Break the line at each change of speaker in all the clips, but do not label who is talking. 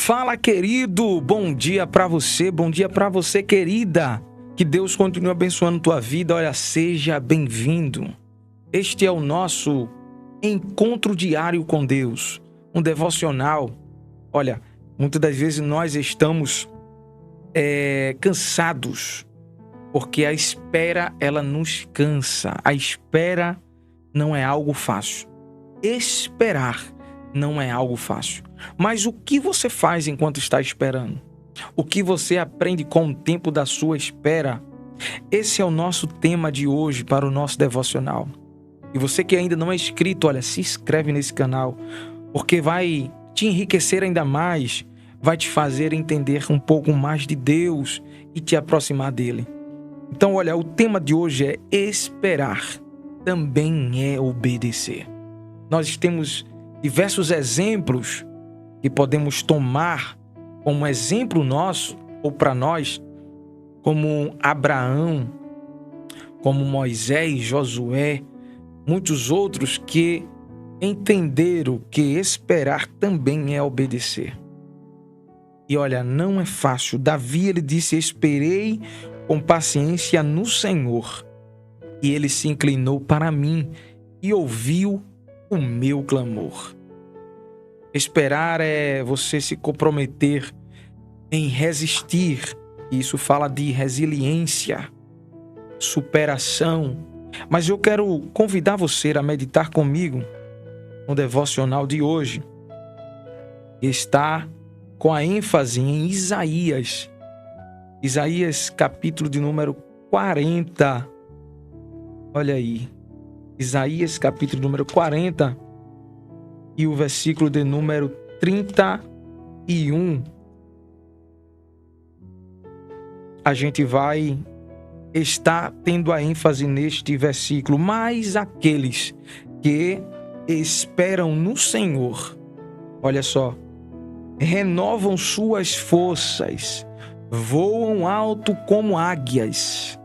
Fala, querido, bom dia para você, querida. Que Deus continue abençoando tua vida. Olha, seja bem-vindo. Este é o nosso encontro diário com Deus, um devocional. Olha, muitas das vezes nós estamos cansados, porque a espera, ela nos cansa. A espera não é algo fácil. Esperar não é algo fácil. Mas o que você faz enquanto está esperando? O que você aprende com o tempo da sua espera? Esse é o nosso tema de hoje para o nosso devocional. E você que ainda não é inscrito, olha, se inscreve nesse canal, porque vai te enriquecer ainda mais, vai te fazer entender um pouco mais de Deus e te aproximar dele. Então, olha, o tema de hoje é esperar, também é obedecer. Nós temos diversos exemplos que podemos tomar como exemplo nosso ou para nós, como Abraão, como Moisés, Josué, muitos outros que entenderam que esperar também é obedecer. E olha, não é fácil. Davi, ele disse: esperei com paciência no Senhor, e ele se inclinou para mim e ouviu o meu clamor. Esperar é você se comprometer em resistir. Isso fala de resiliência, superação. Mas eu quero convidar você a meditar comigo no devocional de hoje. Está com a ênfase em Isaías. Isaías, capítulo de número 40. Olha aí. Isaías, capítulo número 40 e o versículo de número 31. A gente vai estar tendo a ênfase neste versículo. Mas aqueles que esperam no Senhor, olha só, renovam suas forças, voam alto como águias,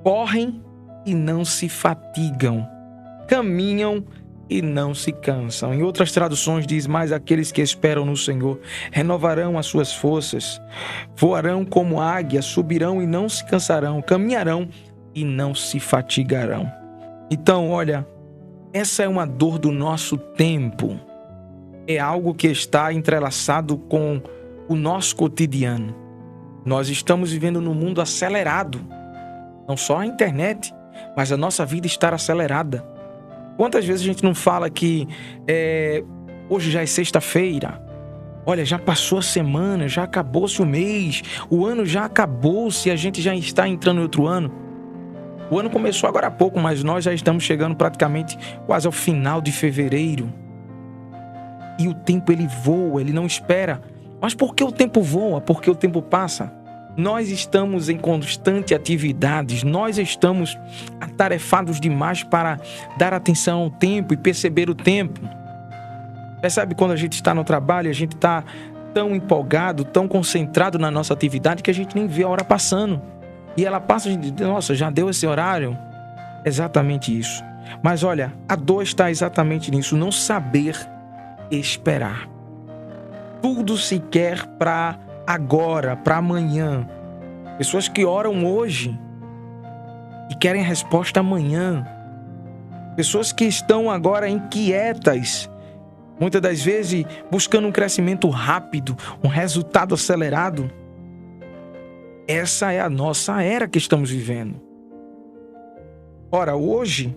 correm e não se fatigam, caminham e não se cansam. Em outras traduções diz: mas aqueles que esperam no Senhor renovarão as suas forças, voarão como águias, subirão e não se cansarão, caminharão e não se fatigarão. Então, olha, essa é uma dor do nosso tempo. É algo que está entrelaçado com o nosso cotidiano. Nós estamos vivendo num mundo acelerado. Não só a internet, mas a nossa vida está acelerada. Quantas vezes a gente não fala que hoje já é sexta-feira, olha, já passou a semana, já acabou-se o mês, o ano já acabou-se e a gente já está entrando em outro ano. O ano começou agora há pouco, mas nós já estamos chegando praticamente quase ao final de fevereiro. E o tempo, ele voa, ele não espera. Mas por que o tempo voa? Porque o tempo passa. Nós estamos em constante atividades, nós estamos atarefados demais para dar atenção ao tempo e perceber o tempo. Percebe quando a gente está no trabalho, a gente está tão empolgado, tão concentrado na nossa atividade que a gente nem vê a hora passando. E ela passa, a gente diz: nossa, já deu esse horário? Exatamente isso. Mas olha, a dor está exatamente nisso, não saber esperar. Tudo se quer para agora, para amanhã. Pessoas que oram hoje e querem resposta amanhã. Pessoas que estão agora inquietas, muitas das vezes buscando um crescimento rápido, um resultado acelerado. Essa é a nossa era que estamos vivendo. Ora, hoje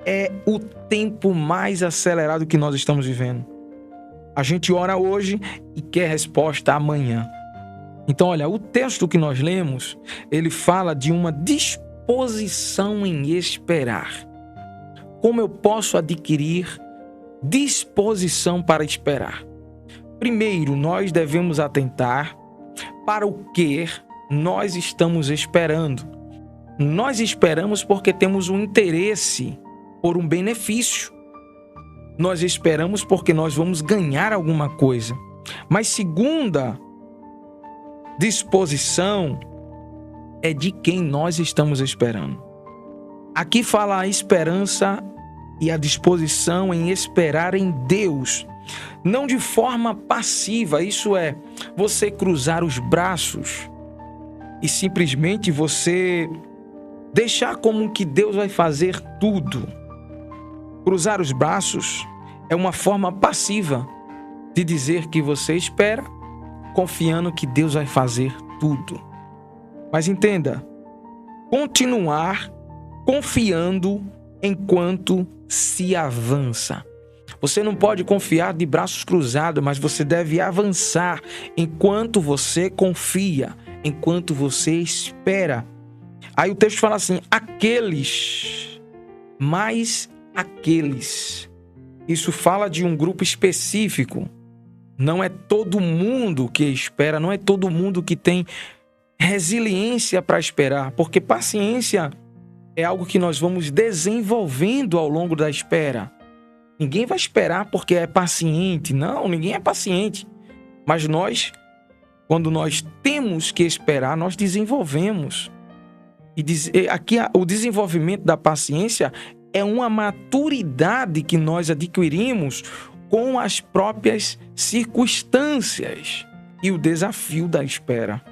é o tempo mais acelerado que nós estamos vivendo. A gente ora hoje e quer resposta amanhã. Então, olha, o texto que nós lemos, ele fala de uma disposição em esperar. Como eu posso adquirir disposição para esperar? Primeiro, nós devemos atentar para o que nós estamos esperando. Nós esperamos porque temos um interesse por um benefício. Nós esperamos porque nós vamos ganhar alguma coisa. Mas segunda disposição é de quem nós estamos esperando. Aqui fala a esperança e a disposição em esperar em Deus. Não de forma passiva, isso é, você cruzar os braços e simplesmente você deixar como que Deus vai fazer tudo. Cruzar os braços é uma forma passiva de dizer que você espera, confiando que Deus vai fazer tudo. Mas entenda, continuar confiando enquanto se avança. Você não pode confiar de braços cruzados, mas você deve avançar enquanto você confia, enquanto você espera. Aí o texto fala assim, mas aqueles. Isso fala de um grupo específico. Não é todo mundo que espera, não é todo mundo que tem resiliência para esperar, porque paciência é algo que nós vamos desenvolvendo ao longo da espera. Ninguém vai esperar porque é paciente. Não, ninguém é paciente. Mas nós, quando nós temos que esperar, nós desenvolvemos. E aqui o desenvolvimento da paciência é uma maturidade que nós adquirimos com as próprias circunstâncias e o desafio da espera.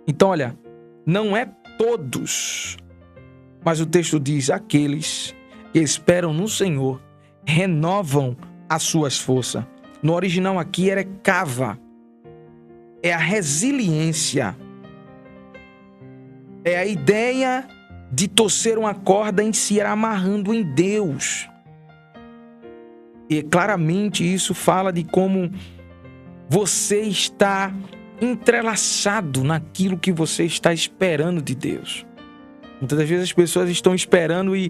Então, olha, não é todos, mas o texto diz, aqueles que esperam no Senhor renovam as suas forças. No original aqui era cava. É a resiliência. É a ideia de torcer uma corda em se amarrando em Deus. E claramente isso fala de como você está entrelaçado naquilo que você está esperando de Deus. Muitas das vezes as pessoas estão esperando e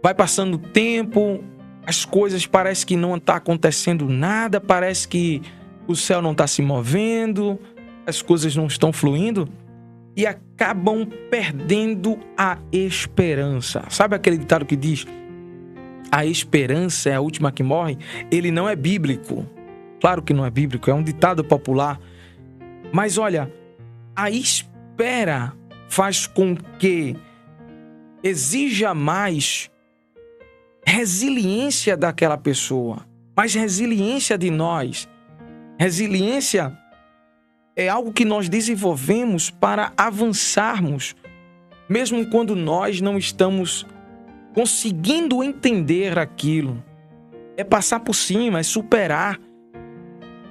vai passando o tempo, as coisas parecem que não está acontecendo nada, parece que o céu não está se movendo, as coisas não estão fluindo e acabam perdendo a esperança. Sabe aquele ditado que diz, a esperança é a última que morre? Ele não é bíblico. Claro que não é bíblico, é um ditado popular. Mas olha, a espera faz com que exija mais resiliência daquela pessoa, mais resiliência de nós. Resiliência é algo que nós desenvolvemos para avançarmos, mesmo quando nós não estamos conseguindo entender aquilo. É passar por cima, é superar,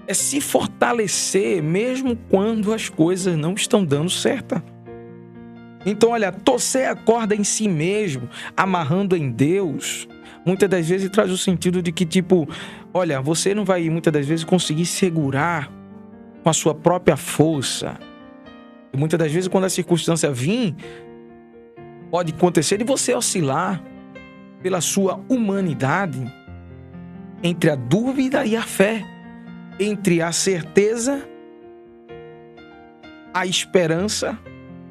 é se fortalecer, mesmo quando as coisas não estão dando certo. Então, olha, torcer a corda em si mesmo, amarrando em Deus, muitas das vezes traz o sentido de que, tipo, olha, você não vai muitas das vezes conseguir segurar com a sua própria força. E muitas das vezes, quando a circunstância vir, pode acontecer de você oscilar pela sua humanidade entre a dúvida e a fé, entre a certeza, a esperança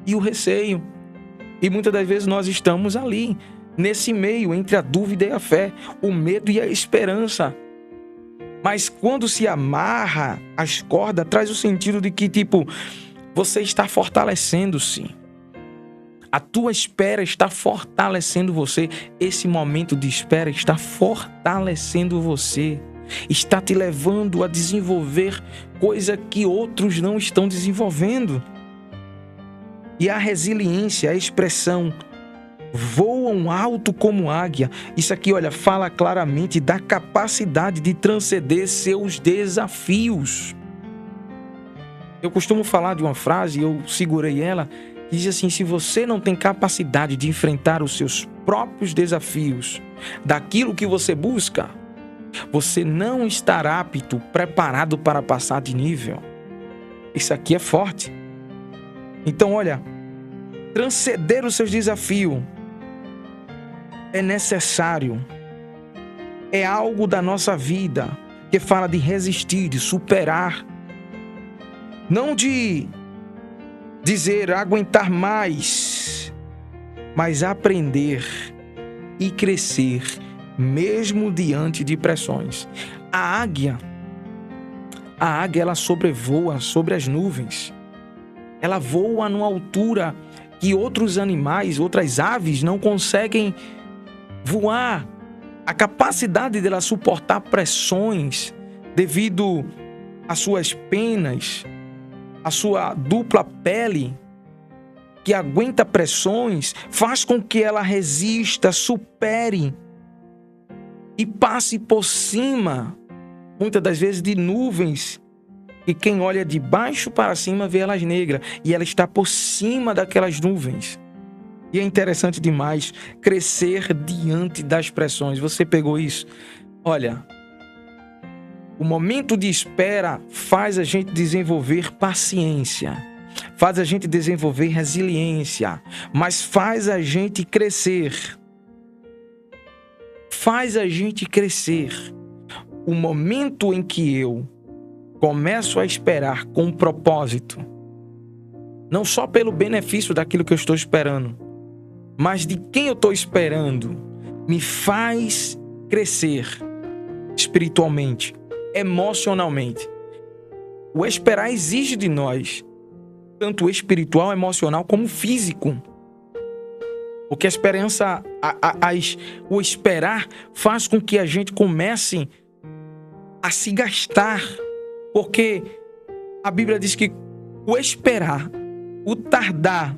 e o receio. E muitas das vezes nós estamos ali, nesse meio, entre a dúvida e a fé, o medo e a esperança. Mas quando se amarra as cordas, traz o sentido de que, tipo, você está fortalecendo-se. A tua espera está fortalecendo você. Esse momento de espera está fortalecendo você. Está te levando a desenvolver coisa que outros não estão desenvolvendo. E a resiliência, a expressão, voam alto como águia. Isso aqui, olha, fala claramente da capacidade de transcender seus desafios. Eu costumo falar de uma frase, eu segurei ela, que diz assim, se você não tem capacidade de enfrentar os seus próprios desafios, daquilo que você busca, você não estará apto, preparado para passar de nível. Isso aqui é forte. Então, olha, transcender os seus desafios é necessário. É algo da nossa vida que fala de resistir, de superar. Não de dizer aguentar mais, mas aprender e crescer mesmo diante de pressões. A águia ela sobrevoa sobre as nuvens. Ela voa numa altura que outros animais, outras aves não conseguem voar. A capacidade dela suportar pressões devido às suas penas, a sua dupla pele, que aguenta pressões, faz com que ela resista, supere e passe por cima, muitas das vezes, de nuvens, e quem olha de baixo para cima vê elas negras, e ela está por cima daquelas nuvens. E é interessante demais crescer diante das pressões. Você pegou isso? Olha, o momento de espera faz a gente desenvolver paciência, faz a gente desenvolver resiliência, mas faz a gente crescer. Faz a gente crescer. O momento em que eu começo a esperar com um propósito, não só pelo benefício daquilo que eu estou esperando, mas de quem eu estou esperando, me faz crescer espiritualmente, emocionalmente. O esperar exige de nós, tanto espiritual, emocional, como físico. Porque a esperança, o esperar faz com que a gente comece a se gastar. Porque a Bíblia diz que o esperar, o tardar,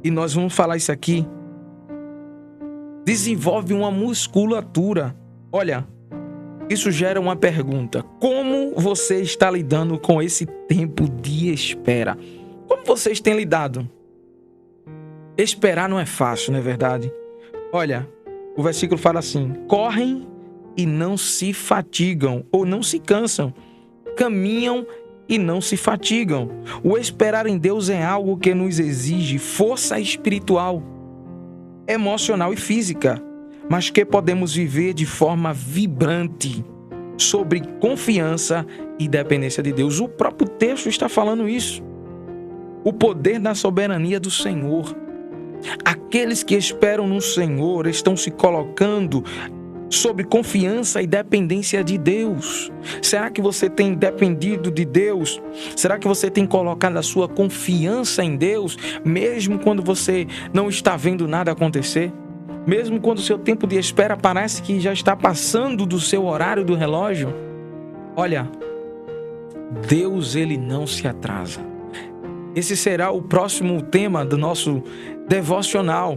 e nós vamos falar isso aqui, desenvolve uma musculatura. Olha, isso gera uma pergunta. Como você está lidando com esse tempo de espera? Como vocês têm lidado? Esperar não é fácil, não é verdade? Olha, o versículo fala assim: correm e não se fatigam, ou não se cansam, caminham e não se fatigam. O esperar em Deus é algo que nos exige força espiritual, emocional e física, mas que podemos viver de forma vibrante, sobre confiança e dependência de Deus. O próprio texto está falando isso. O poder da soberania do Senhor. Aqueles que esperam no Senhor estão se colocando sobre confiança e dependência de Deus. Será que você tem dependido de Deus? Será que você tem colocado a sua confiança em Deus, mesmo quando você não está vendo nada acontecer? Mesmo quando o seu tempo de espera parece que já está passando do seu horário do relógio? Olha, Deus, ele não se atrasa. Esse será o próximo tema do nosso devocional.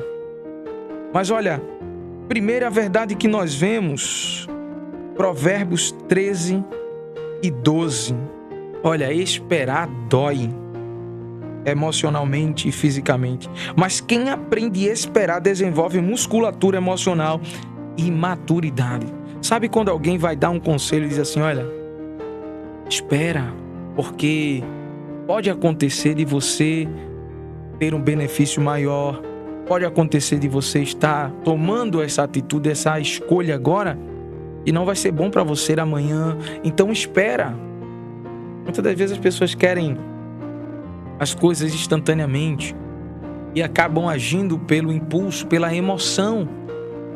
Mas olha, primeira verdade que nós vemos, Provérbios 13 e 12. Olha, esperar dói, emocionalmente e fisicamente. Mas quem aprende a esperar desenvolve musculatura emocional e maturidade. Sabe quando alguém vai dar um conselho e diz assim: olha, espera, porque pode acontecer de você ter um benefício maior, pode acontecer de você estar tomando essa atitude, essa escolha agora, e não vai ser bom para você amanhã. Então espera. Muitas das vezes as pessoas querem as coisas instantaneamente e acabam agindo pelo impulso, pela emoção.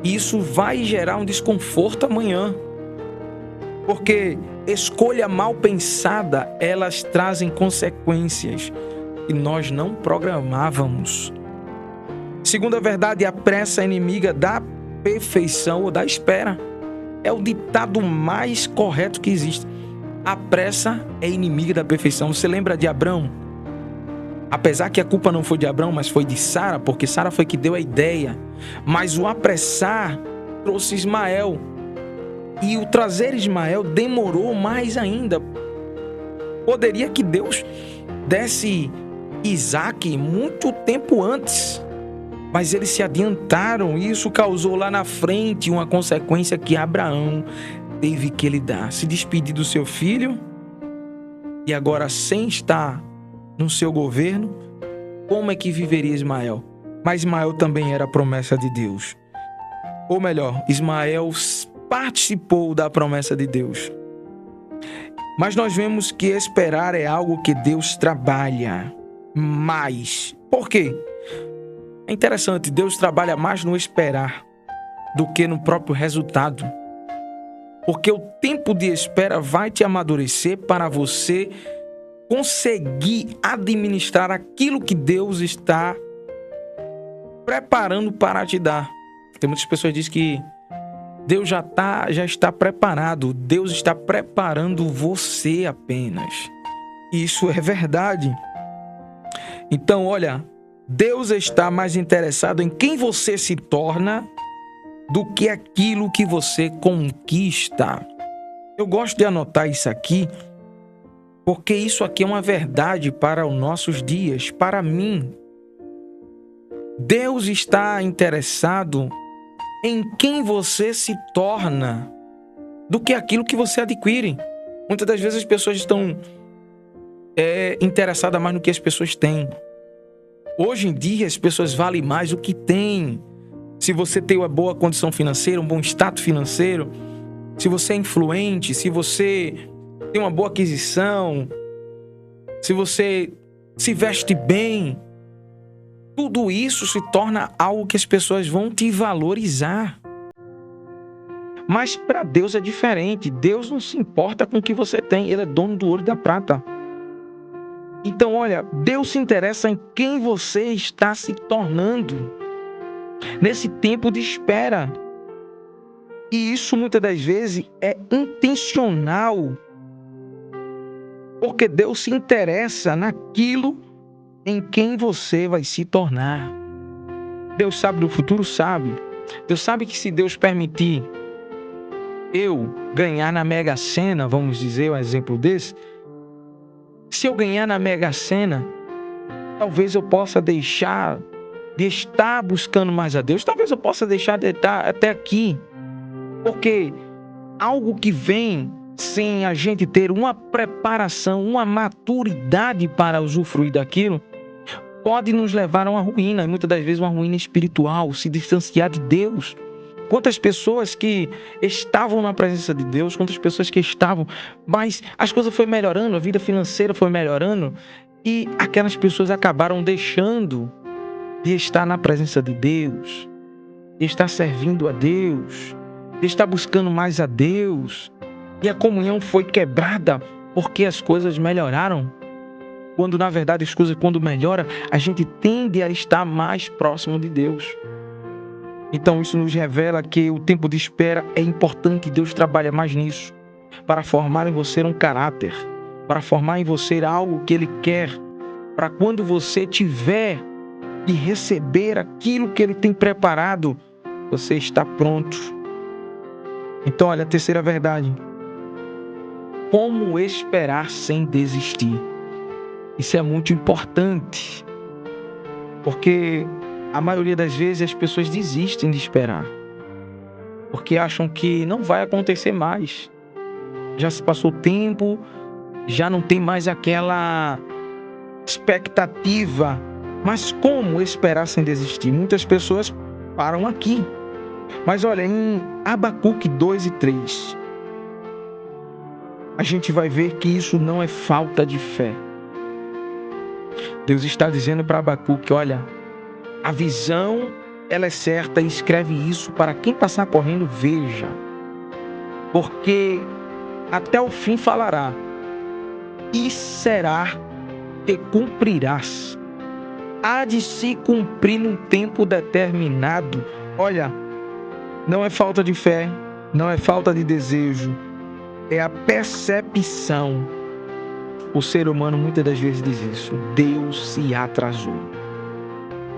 E isso vai gerar um desconforto amanhã. Porque escolha mal pensada, elas trazem consequências que nós não programávamos. Segunda verdade, a pressa é inimiga da perfeição ou da espera. É o ditado mais correto que existe. A pressa é inimiga da perfeição. Você lembra de Abrão? Apesar que a culpa não foi de Abrão, mas foi de Sara, porque Sara foi que deu a ideia. Mas o apressar trouxe Ismael. E o trazer Ismael demorou mais ainda. Poderia que Deus desse Isaac muito tempo antes, mas eles se adiantaram e isso causou lá na frente uma consequência que Abraão teve que lidar. Se despedir do seu filho e agora sem estar no seu governo, como é que viveria Ismael? Mas Ismael também era a promessa de Deus. Ou melhor, Ismael participou da promessa de Deus. Mas nós vemos que esperar é algo que Deus trabalha mais. Por quê? É interessante, Deus trabalha mais no esperar do que no próprio resultado. Porque o tempo de espera vai te amadurecer para você conseguir administrar aquilo que Deus está preparando para te dar. Tem muitas pessoas que dizem que Deus já está preparado. Deus está preparando você apenas. Isso é verdade. Então, olha, Deus está mais interessado em quem você se torna do que aquilo que você conquista. Eu gosto de anotar isso aqui, porque isso aqui é uma verdade para os nossos dias, para mim. Deus está interessado em quem você se torna do que aquilo que você adquire. Muitas das vezes as pessoas estão interessadas mais no que as pessoas têm. Hoje em dia as pessoas valem mais o que têm. Se você tem uma boa condição financeira, um bom status financeiro, se você é influente, se você tem uma boa aquisição, se você se veste bem, tudo isso se torna algo que as pessoas vão te valorizar. Mas para Deus é diferente. Deus não se importa com o que você tem. Ele é dono do ouro e da prata. Então, olha, Deus se interessa em quem você está se tornando nesse tempo de espera. E isso muitas das vezes é intencional, porque Deus se interessa naquilo em quem você vai se tornar. Deus sabe do futuro, sabe. Deus sabe que se Deus permitir eu ganhar na Mega Sena, vamos dizer um exemplo desse, se eu ganhar na Mega Sena, talvez eu possa deixar de estar buscando mais a Deus, talvez eu possa deixar de estar até aqui, porque algo que vem sem a gente ter uma preparação, uma maturidade para usufruir daquilo, pode nos levar a uma ruína, e muitas das vezes uma ruína espiritual, se distanciar de Deus. Quantas pessoas que estavam na presença de Deus, quantas pessoas que estavam, mas as coisas foram melhorando, a vida financeira foi melhorando, e aquelas pessoas acabaram deixando de estar na presença de Deus, de estar servindo a Deus, de estar buscando mais a Deus, e a comunhão foi quebrada porque as coisas melhoraram. Quando na verdade as coisas, quando melhora, a gente tende a estar mais próximo de Deus. Então isso nos revela que o tempo de espera é importante. Deus trabalha mais nisso, para formar em você um caráter, para formar em você algo que Ele quer, para quando você tiver de receber aquilo que Ele tem preparado, você está pronto. Então olha, a terceira verdade: como esperar sem desistir. Isso é muito importante, porque a maioria das vezes as pessoas desistem de esperar, porque acham que não vai acontecer mais. Já se passou o tempo, já não tem mais aquela expectativa. Mas como esperar sem desistir? Muitas pessoas param aqui. Mas olha, em Abacuque 2 e 3, a gente vai ver que isso não é falta de fé. Deus está dizendo para Abacuque: olha, a visão, ela é certa, e escreve isso para quem passar correndo veja, porque até o fim falará, e será que cumprirás. Há de se cumprir num tempo determinado. Olha, não é falta de fé, não é falta de desejo, é a percepção. O ser humano muitas das vezes diz isso: Deus se atrasou.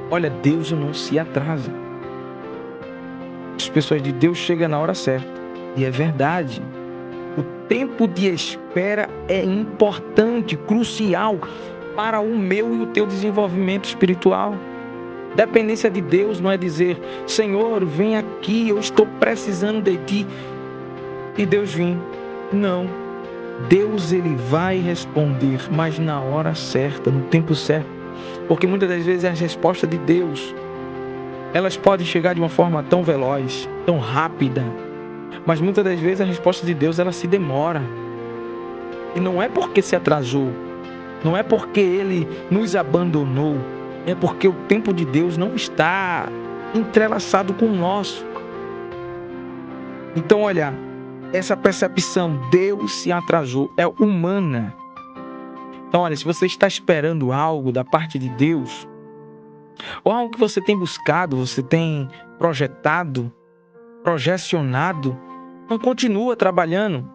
Olha, Deus não se atrasa. As pessoas dizem: Deus chega na hora certa. E é verdade. O tempo de espera é importante, crucial para o meu e o teu desenvolvimento espiritual. Dependência de Deus não é dizer: Senhor, vem aqui, eu estou precisando de ti, e Deus vem. Não. Deus, Ele vai responder, mas na hora certa, no tempo certo. Porque muitas das vezes as respostas de Deus, elas podem chegar de uma forma tão veloz, tão rápida, mas muitas das vezes a resposta de Deus, ela se demora. E não é porque se atrasou, não é porque Ele nos abandonou, é porque o tempo de Deus não está entrelaçado com o nosso. Então, olha, essa percepção, Deus se atrasou, é humana. Então, olha, se você está esperando algo da parte de Deus, ou algo que você tem buscado, você tem projetado, projecionado, não continua trabalhando.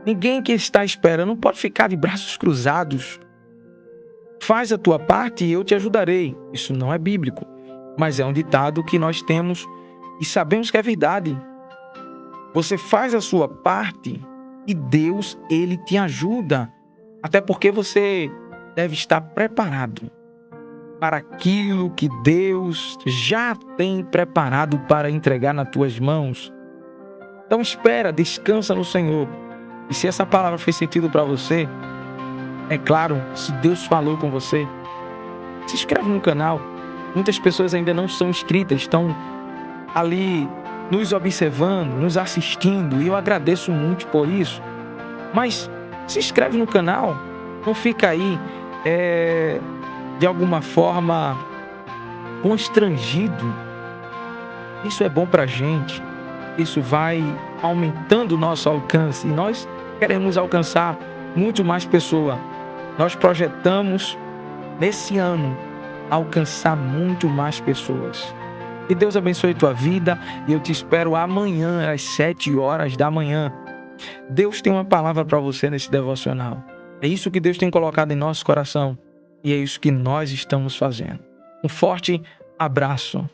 Ninguém que está esperando pode ficar de braços cruzados. Faz a tua parte e eu te ajudarei. Isso não é bíblico, mas é um ditado que nós temos e sabemos que é verdade. Você faz a sua parte e Deus, ele te ajuda. Até porque você deve estar preparado para aquilo que Deus já tem preparado para entregar nas tuas mãos. Então espera, descansa no Senhor. E se essa palavra fez sentido para você, é claro, se Deus falou com você, se inscreve no canal. Muitas pessoas ainda não são inscritas, estão ali nos observando, nos assistindo, e eu agradeço muito por isso. Mas se inscreve no canal, não fica aí de alguma forma constrangido. Isso é bom pra gente, isso vai aumentando o nosso alcance e nós queremos alcançar muito mais pessoas. Nós projetamos nesse ano alcançar muito mais pessoas. Que Deus abençoe tua vida e eu te espero amanhã às 7 horas da manhã. Deus tem uma palavra para você nesse devocional. É isso que Deus tem colocado em nosso coração e é isso que nós estamos fazendo. Um forte abraço.